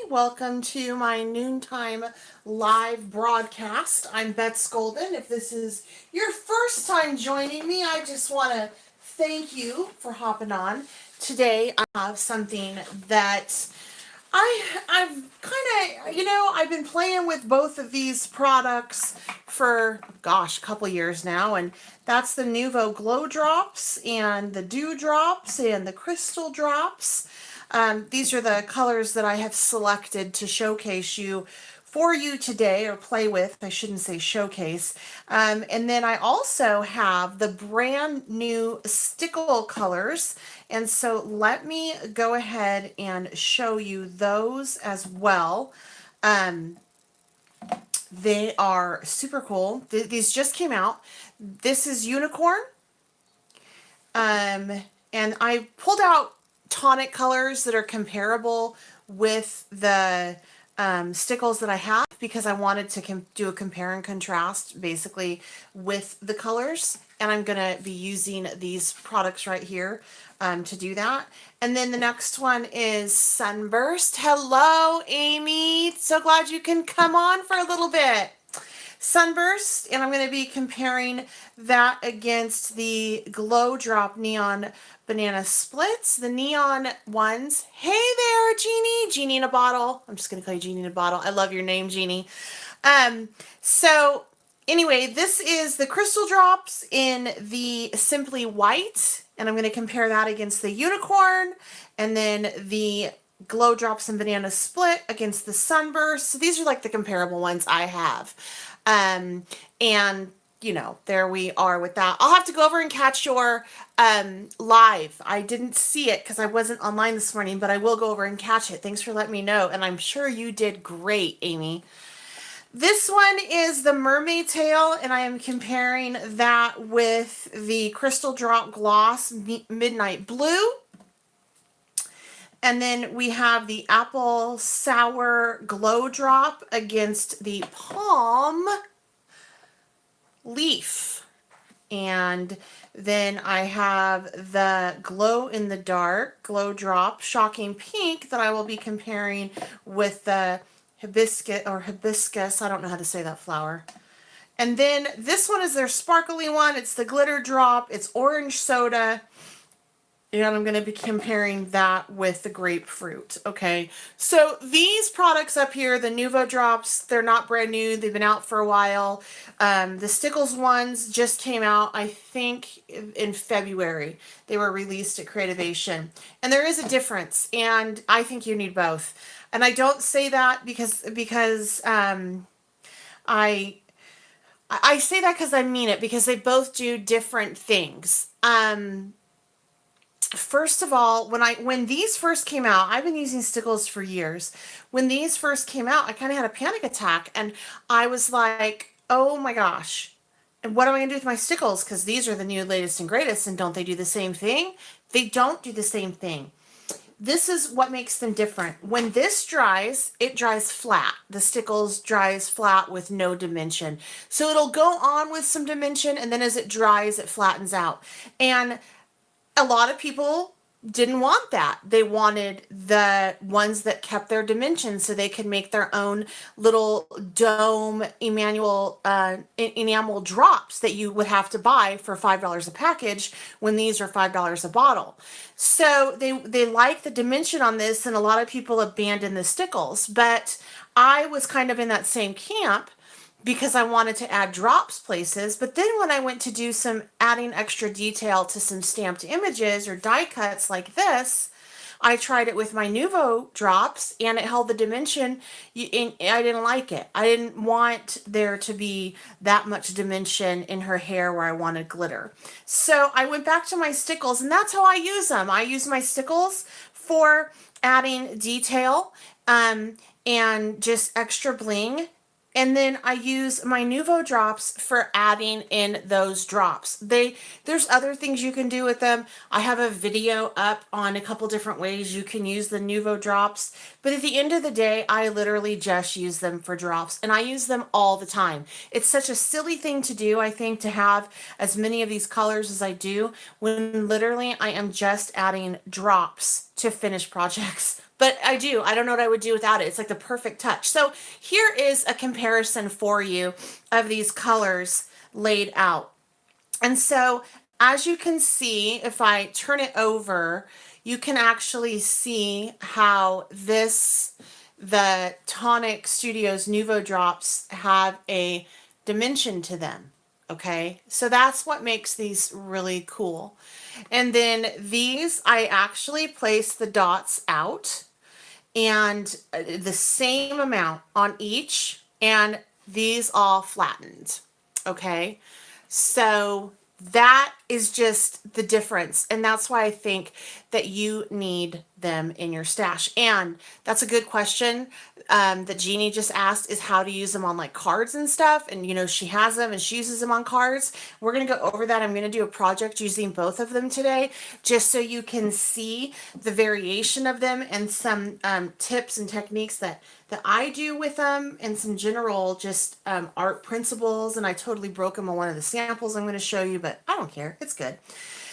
Welcome to my noontime live broadcast. I'm Beth Golden. If this is your first time joining me, I just want to thank you for hopping on. Today I have something that I've kind of, I've been playing with both of these products for, gosh, a couple years now, and that's the Nuvo Glow Drops and the Dew Drops and the Crystal Drops. These are the colors that I have selected to showcase you for you today, or play with, I shouldn't say showcase. And then I also have the brand new Stickle colors. And so let me go ahead and show you those as well. They are super cool. These just came out. This is Unicorn. And I pulled out tonic colors that are comparable with the stickles that I have, because I wanted to do a compare and contrast basically with the colors. And I'm going to be using these products right here to do that. And then the next one is Sunburst. Hello, Amy. So glad you can come on for a little bit. Sunburst, and I'm going to be comparing that against the Glow Drop Neon Banana Splits, the neon ones. Hey there, Jeannie. Jeannie in a bottle. I'm just going to call you Jeannie in a bottle. I love your name, Jeannie. So anyway, this is the Crystal Drops in the Simply White, and I'm going to compare that against the Unicorn, and then the Glow Drops and Banana Split against the Sunburst. So these are like the comparable ones I have. And there we are with that. I'll have to go over and catch your live. I didn't see it because I wasn't online this morning, but I will go over and catch it. Thanks for letting me know. And I'm sure you did great, Amy. This one is the Mermaid Tail, and I am comparing that with the Crystal Drop Gloss Midnight Blue. And then we have the Apple Sour Glow Drop against the Palm Leaf. And then I have the Glow in the Dark Glow Drop Shocking Pink that I will be comparing with the hibiscus. I don't know how to say that flower. And then this one is their sparkly one. It's the Glitter Drop. It's orange soda. And I'm going to be comparing that with the grapefruit. Okay, so these products up here, the Nuvo Drops, they're not brand new. They've been out for a while. The Stickles ones just came out, I think, in February. They were released at Creativation. And there is a difference, and I think you need both. And I don't say that because I say that because I mean it, because they both do different things. First of all, when these first came out, I've been using Stickles for years. When these first came out, I kind of had a panic attack, and I was like, oh my gosh, and what am I going to do with my Stickles? Because these are the new latest and greatest, and don't they do the same thing? They don't do the same thing. This is what makes them different. When this dries, it dries flat. The Stickles dries flat with no dimension. So it'll go on with some dimension, and then as it dries, it flattens out. And a lot of people didn't want that. They wanted the ones that kept their dimensions so they could make their own little dome enamel drops that you would have to buy for $5 a package when these are $5 a bottle. So they like the dimension on this, and a lot of people abandoned the Stickles. But I was kind of in that same camp, because I wanted to add drops places. But then when I went to do some adding extra detail to some stamped images or die cuts like this, I tried it with my Nuvo Drops, and it held the dimension. I didn't like it. I didn't want there to be that much dimension in her hair where I wanted glitter. So I went back to my Stickles, and that's how I use them. I use my Stickles for adding detail and just extra bling. And then I use my Nuvo Drops for adding in those drops. There's other things you can do with them. I have a video up on a couple different ways you can use the Nuvo Drops. But at the end of the day, I literally just use them for drops, and I use them all the time. It's such a silly thing to do, I think, to have as many of these colors as I do, when literally I am just adding drops to finished projects. But I do. I don't know what I would do without it. It's like the perfect touch. So here is a comparison for you of these colors laid out. And so as you can see, if I turn it over, you can actually see how the Tonic Studios Nuvo drops have a dimension to them. Okay, so that's what makes these really cool. And then these, I actually place the dots out, and the same amount on each, and these all flattened. Okay, so that is just the difference. And that's why I think that you need them in your stash. And that's a good question that Jeannie just asked, is how to use them on like cards and stuff. And, you know, she has them and she uses them on cards. We're going to go over that. I'm going to do a project using both of them today, just so you can see the variation of them and some tips and techniques that I do with them, and some general just art principles. And I totally broke them on one of the samples I'm going to show you, but I don't care. It's good.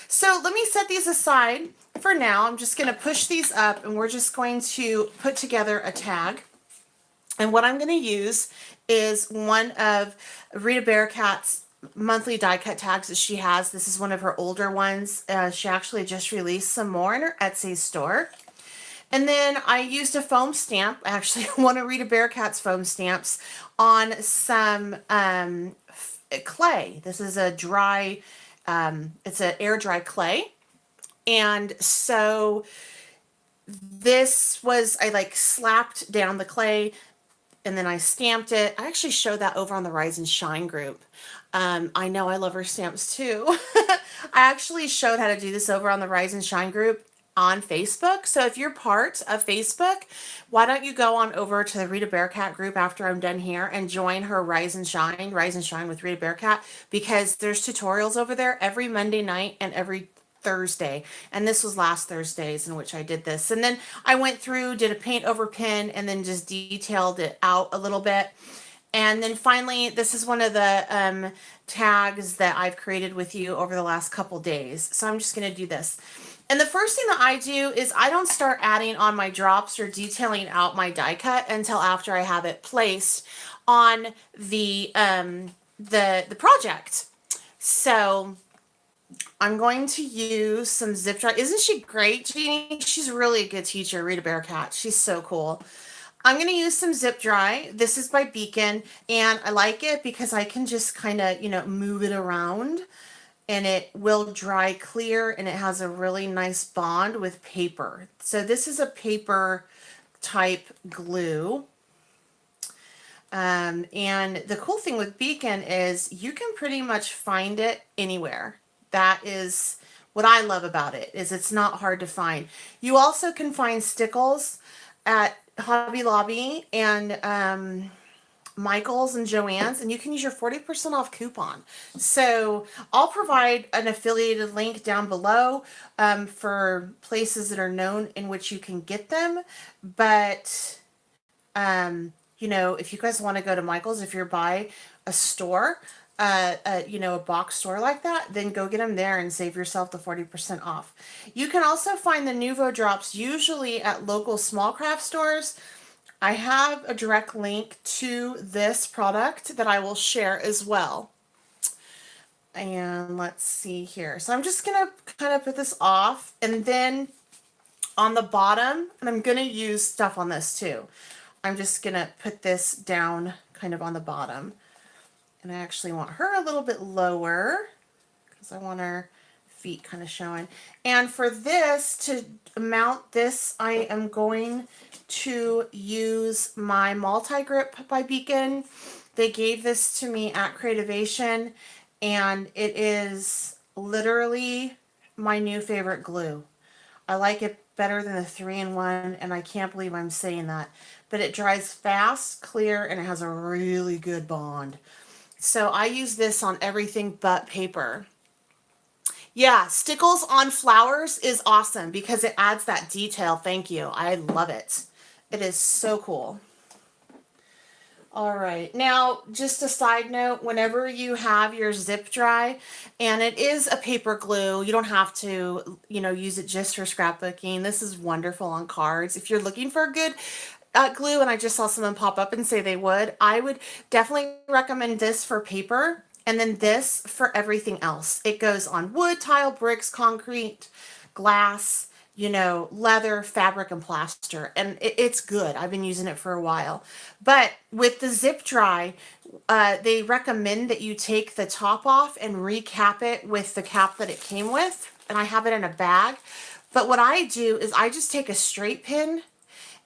So let me set these aside for now. I'm just going to push these up, and we're just going to put together a tag. And what I'm going to use is one of Rita Bearcat's monthly die cut tags that she has. This is one of her older ones. She actually just released some more in her Etsy store. And then I used a foam stamp, actually one of Rita Bearcat's foam stamps, on some clay. This is a dry, it's an air dry clay. And so this was, I like slapped down the clay, and then I stamped it. I actually showed that over on the Rise and Shine group. I know, I love her stamps too. I actually showed how to do this over on the Rise and Shine group on Facebook. So if you're part of Facebook, why don't you go on over to the Rita Bearcat group after I'm done here and join her Rise and Shine with Rita Bearcat, because there's tutorials over there every Monday night and every Thursday. And this was last Thursdays in which I did this. And then I went through, did a paint over pen, and then just detailed it out a little bit. And then finally, this is one of the tags that I've created with you over the last couple days. So I'm just going to do this. And the first thing that I do is I don't start adding on my drops or detailing out my die cut until after I have it placed on the project. So I'm going to use some zip dry. Isn't she great, Jeannie? She's really a good teacher, Rita Bearcat. She's so cool. I'm going to use some zip dry. This is by Beacon, and I like it because I can just kind of, you know, move it around, and it will dry clear, and it has a really nice bond with paper. So this is a paper type glue. And the cool thing with Beacon is you can pretty much find it anywhere. That is what I love about it, is it's not hard to find. You also can find Stickles at Hobby Lobby and Michael's and Joann's, and you can use your 40% off coupon. So I'll provide an affiliated link down below for places that are known in which you can get them. But you know, if you guys want to go to Michael's, if you're by a store, you know, a box store like that, then go get them there and save yourself the 40% off. You can also find the Nuvo drops usually at local small craft stores. I have a direct link to this product that I will share as well. And let's see here. So I'm just going to kind of put this off, and then on the bottom, and I'm going to use stuff on this too. I'm just going to put this down kind of on the bottom. And I actually want her a little bit lower because I want her feet kind of showing. And for this, to mount this, I am going to use my multi-grip by Beacon. They gave this to me at Creativation, and it is literally my new favorite glue. I like it better than the 3-in-1, and I can't believe I'm saying that. But it dries fast, clear, and it has a really good bond. So I use this on everything but paper. Yeah, Stickles on flowers is awesome because it adds that detail. Thank you. I love it. It is so cool. All right. Now, just a side note, whenever you have your zip dry, and it is a paper glue, you don't have to, use it just for scrapbooking. This is wonderful on cards. If you're looking for a good glue, and I just saw someone pop up and say they would, I would definitely recommend this for paper, and then this for everything else. It goes on wood, tile, bricks, concrete, glass, leather, fabric, and plaster. And it's good. I've been using it for a while. But with the zip dry, they recommend that you take the top off and recap it with the cap that it came with. And I have it in a bag. But what I do is I just take a straight pin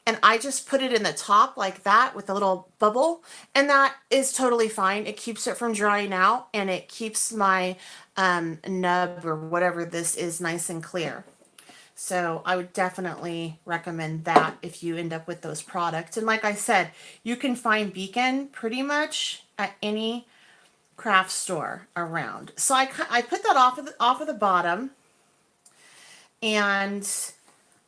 and I just put it in the top like that with a little bubble, and that is totally fine. It keeps it from drying out, and it keeps my nub or whatever this is nice and clear. So I would definitely recommend that if you end up with those products. And like I said, you can find Beacon pretty much at any craft store around. So I put that off of the bottom, and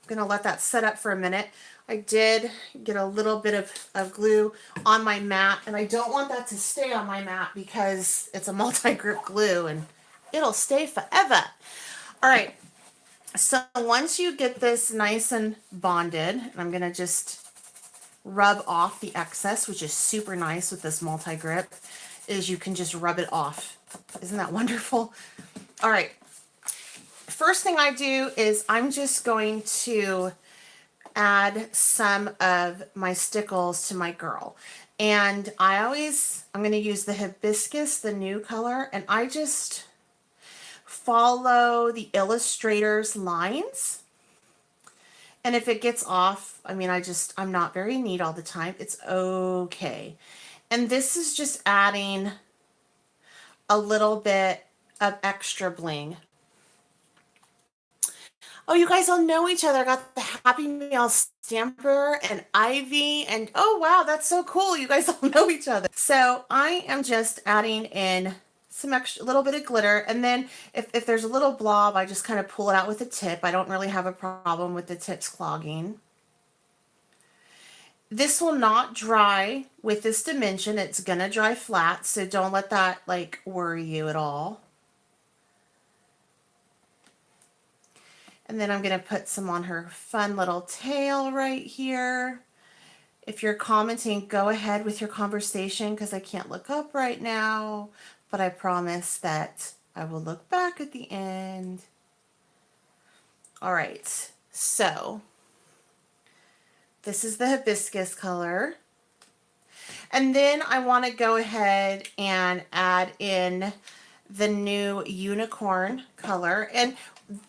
I'm gonna let that set up for a minute. I did get a little bit of glue on my mat, and I don't want that to stay on my mat because it's a multi-grip glue and it'll stay forever. All right. So once you get this nice and bonded, I'm going to just rub off the excess, which is super nice with this multi-grip, is you can just rub it off. Isn't that wonderful? All right. First thing I do is I'm just going to add some of my stickles to my girl. And I'm going to use the hibiscus, the new color, and I just follow the illustrator's lines. And if it gets off, I'm not very neat all the time. It's okay. And this is just adding a little bit of extra bling. Oh, you guys all know each other. I got the Happy Meal Stamper and Ivy, and oh wow, that's so cool. You guys all know each other. So I am just adding in some extra, little bit of glitter, and then if there's a little blob, I just kind of pull it out with a tip. I don't really have a problem with the tips clogging. This will not dry with this dimension. It's gonna dry flat, so don't let that worry you at all. And then I'm going to put some on her fun little tail right here. If you're commenting, go ahead with your conversation because I can't look up right now, but I promise that I will look back at the end. All right, so this is the hibiscus color. And then I want to go ahead and add in the new unicorn color. And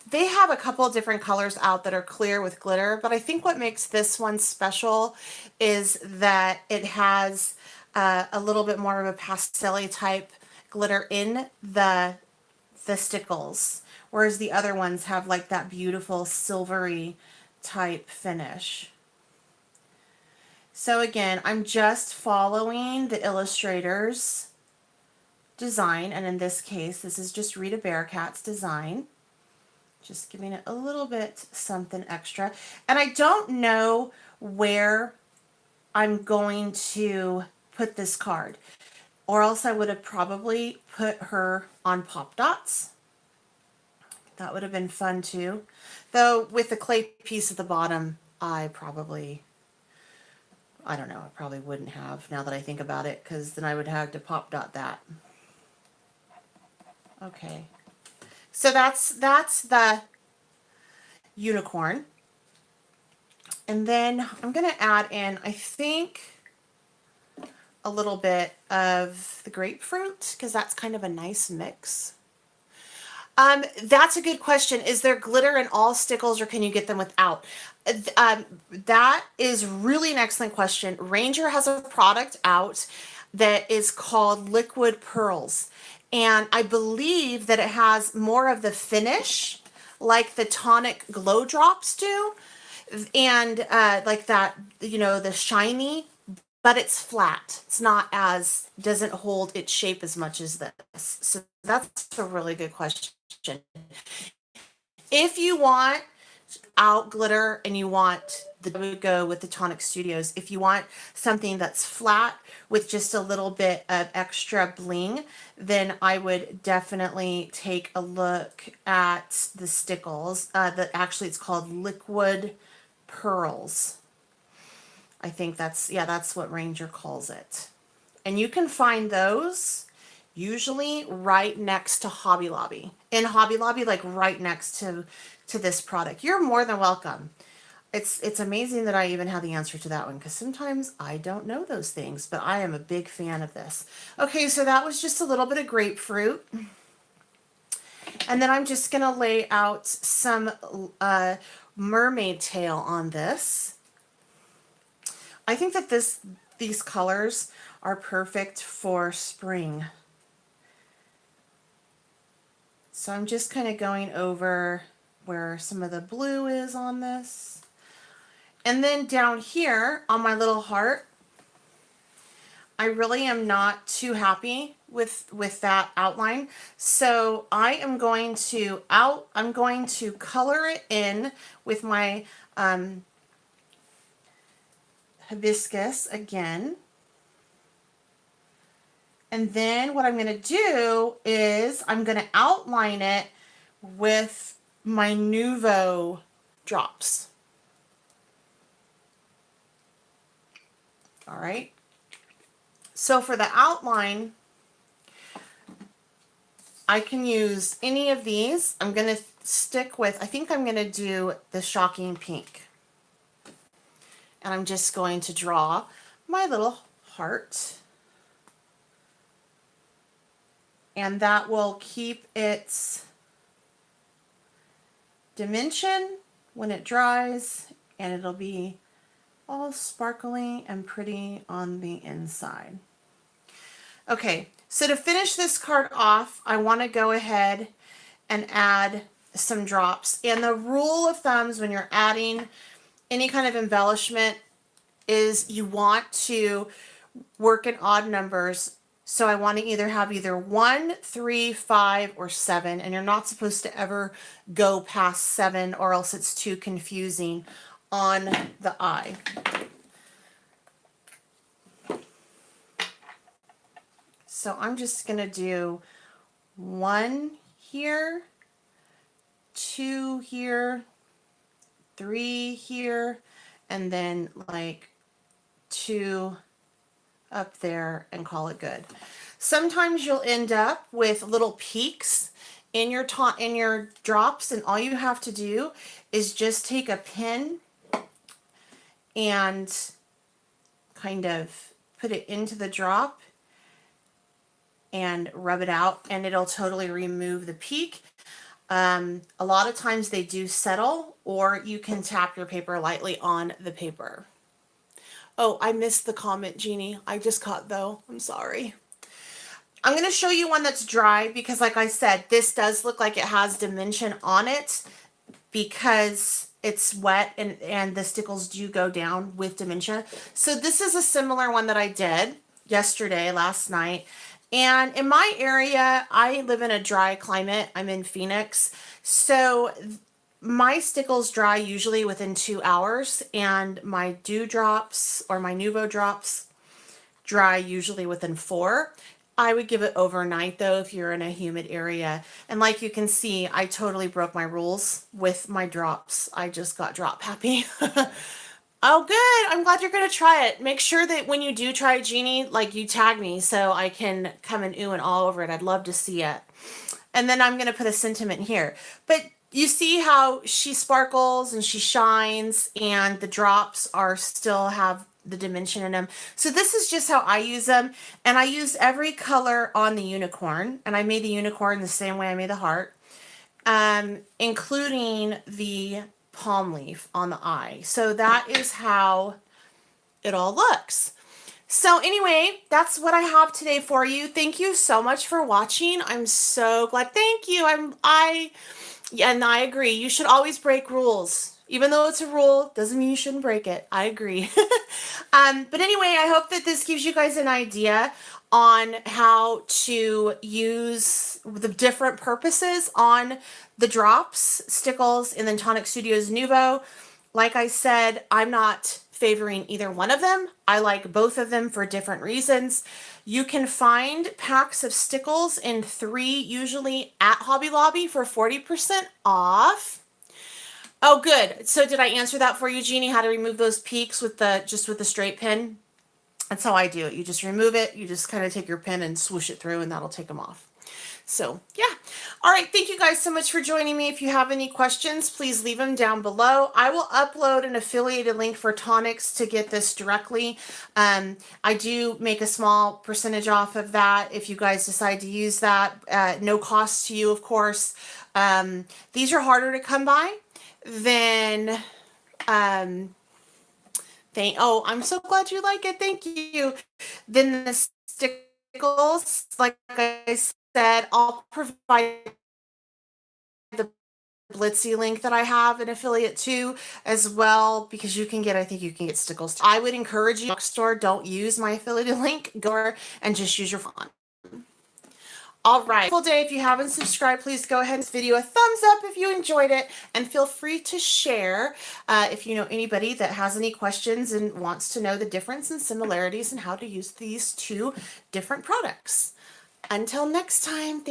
they have a couple of different colors out that are clear with glitter, but I think what makes this one special is that it has a little bit more of a pastel type glitter in the stickles, whereas the other ones have like that beautiful silvery type finish. So again, I'm just following the illustrator's design, and in this case, this is just Rita Bearcat's design. Just giving it a little bit something extra. And I don't know where I'm going to put this card, or else I would have probably put her on Pop Dots. That would have been fun too. Though with the clay piece at the bottom, I probably wouldn't have, now that I think about it, because then I would have to Pop Dot that. Okay. So that's the unicorn. And then I'm going to add in, I think, a little bit of the grapefruit, because that's kind of a nice mix. That's a good question. Is there glitter in all stickles, or can you get them without? That is really an excellent question. Ranger has a product out that is called Liquid Pearls. And I believe that it has more of the finish like the tonic glow drops do. And like that, the shiny, but it's flat. It's not doesn't hold its shape as much as this. So that's a really good question. If you want out glitter and you want I would go with the Tonic Studios. If you want something that's flat with just a little bit of extra bling, then I would definitely take a look at the Stickles. Actually, it's called Liquid Pearls. I think that's what Ranger calls it. And you can find those usually right next to Hobby Lobby. In Hobby Lobby, like right next to this product. You're more than welcome. It's amazing that I even have the answer to that one, because sometimes I don't know those things, but I am a big fan of this. Okay, so that was just a little bit of grapefruit. And then I'm just going to lay out some mermaid tail on this. I think that these colors are perfect for spring. So I'm just kind of going over where some of the blue is on this. And then down here on my little heart, I really am not too happy with that outline. So I am going to color it in with my hibiscus again. And then what I'm going to do is I'm going to outline it with my Nuvo drops. All right. So for the outline, I can use any of these. I'm going to stick with, I think I'm going to do the Shocking Pink. And I'm just going to draw my little heart. And that will keep its dimension when it dries, and it'll be all sparkly and pretty on the inside. Okay, so to finish this card off, I want to go ahead and add some drops. And the rule of thumbs when you're adding any kind of embellishment is you want to work in odd numbers. So I want to either have 1, 3, 5, or 7, and you're not supposed to ever go past 7 or else it's too confusing on the eye. So I'm just going to do 1 here, 2 here, 3 here, and then like 2 up there and call it good. Sometimes you'll end up with little peaks in your drops, and all you have to do is just take a pin and kind of put it into the drop and rub it out, and it'll totally remove the peak. A lot of times they do settle, or you can tap your paper lightly on the paper. Oh, I missed the comment, Jeannie. I just caught though. I'm sorry. I'm going to show you one that's dry because, like I said, this does look like it has dimension on it because it's wet, and the stickles do go down with dimension. So this is a similar one that I did last night. And in my area, I live in a dry climate. I'm in Phoenix. So my stickles dry usually within 2 hours, and my dewdrops or my Nuvo drops dry usually within 4. I would give it overnight though if you're in a humid area. And like you can see, I totally broke my rules with my drops. I just got drop happy. Oh, good. I'm glad you're going to try it. Make sure that when you do try it, Jeannie, like you tag me so I can come and ooh and all over it. I'd love to see it. And then I'm going to put a sentiment here. But you see how she sparkles and she shines, and the drops are still have the dimension in them. So this is just how I use them. And I use every color on the unicorn. And I made the unicorn the same way I made the heart, including the palm leaf on the eye. So that is how it all looks. So anyway, that's what I have today for you. Thank you so much for watching. I'm so glad. Thank you. And I agree. You should always break rules. Even though it's a rule, doesn't mean you shouldn't break it. I agree. But anyway, I hope that this gives you guys an idea on how to use the different purposes on the drops, Stickles, and then Tonic Studios Nuvo. like I said, I'm not favoring either one of them. I like both of them for different reasons. You can find packs of Stickles in 3 usually at Hobby Lobby for 40% off. Oh, good. So did I answer that for you, Jeannie? How to remove those peaks with the just with the straight pin? That's how I do it. You just remove it. You just kind of take your pin and swoosh it through, and that'll take them off. So yeah. All right. Thank you guys so much for joining me. If you have any questions, please leave them down below. I will upload an affiliated link for Tonics to get this directly. I do make a small percentage off of that if you guys decide to use that. No cost to you, of course. These are harder to come by than oh, I'm so glad you like it. Thank you. Then the Stickles, like I said, I'll provide the Blitzy link that I have an affiliate to as well, because you can get, I think you can get Stickles. I would encourage you, store, don't use my affiliate link, go and just use your phone. All right. Full day. If you haven't subscribed, please go ahead and give this video a thumbs up if you enjoyed it, and feel free to share if you know anybody that has any questions and wants to know the difference and similarities and how to use these 2 different products. Until next time.